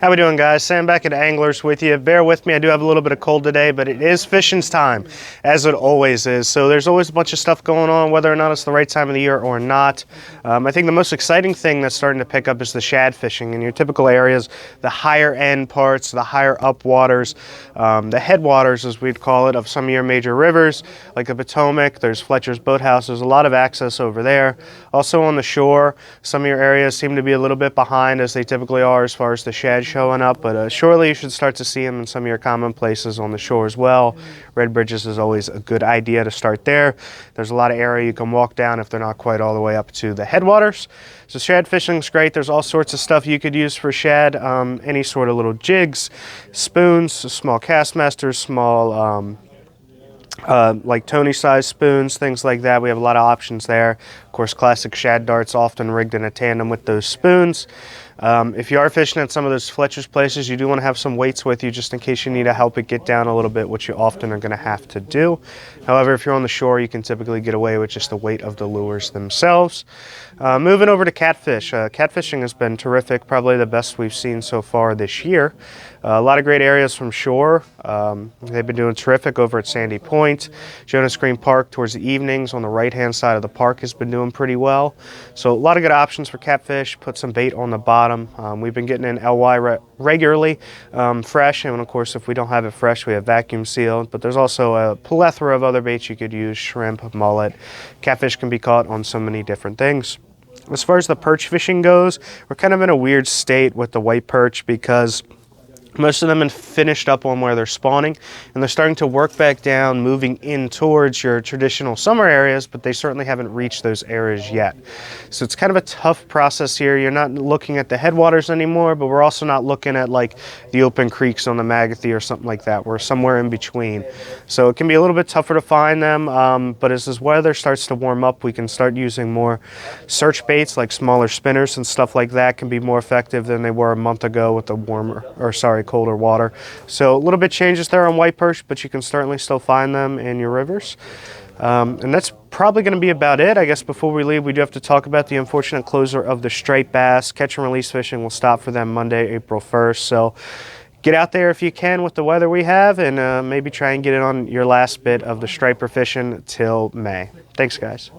How we doing, guys? Sam back at Anglers with you. Bear with me, I do have a little bit of cold today, but it is fishing's time, as it always is. So there's always a bunch of stuff going on, whether or not it's the right time of the year or not. I think the most exciting thing that's starting to pick up is the shad fishing in your typical areas, the higher end parts, the higher up waters, the headwaters, as we'd call it, of some of your major rivers, like the Potomac. There's Fletcher's Boathouse. There's a lot of access over there. Also on the shore, some of your areas seem to be a little bit behind, as they typically are as far as the shad showing up, but surely you should start to see them in some of your common places on the shore as well. Red Bridges is always a good idea to start there. There's a lot of area you can walk down if they're not quite all the way up to the headwaters. So shad fishing is great. There's all sorts of stuff you could use for shad, any sort of little jigs, spoons, small cast masters, small like Tony size spoons, things like that. We have a lot of options there. Of course, classic shad darts often rigged in a tandem with those spoons. If you are fishing at some of those Fletcher's places, you do want to have some weights with you just in case you need to help it get down a little bit, which you often are going to have to do. However, if you're on the shore, you can typically get away with just the weight of the lures themselves. Moving over to catfish. Catfishing has been terrific, probably the best we've seen so far this year. A lot of great areas from shore. They've been doing terrific over at Sandy Point. Jonas Green Park towards the evenings on the right-hand side of the park has been doing pretty well. So a lot of good options for catfish. Put some bait on the bottom. We've been getting in LY regularly, fresh, and of course if we don't have it fresh, we have vacuum sealed. But there's also a plethora of other baits you could use: shrimp, mullet. Catfish can be caught on so many different things. As far as the perch fishing goes, we're kind of in a weird state with the white perch because most of them have finished up on where they're spawning, and they're starting to work back down, moving in towards your traditional summer areas, but they certainly haven't reached those areas yet. So it's kind of a tough process here. You're not looking at the headwaters anymore, but we're also not looking at like the open creeks on the Magothy or something like that. We're somewhere in between. So it can be a little bit tougher to find them, but as this weather starts to warm up, we can start using more search baits like smaller spinners and stuff like that. Can be more effective than they were a month ago with the colder water. So a little bit changes there on white perch, but you can certainly still find them in your rivers. And that's probably going to be about it. I guess before we leave, we do have to talk about the unfortunate closure of the striped bass. Catch and release fishing will stop for them Monday, April 1st. So get out there if you can with the weather we have, and maybe try and get it on your last bit of the striper fishing till May. Thanks, guys.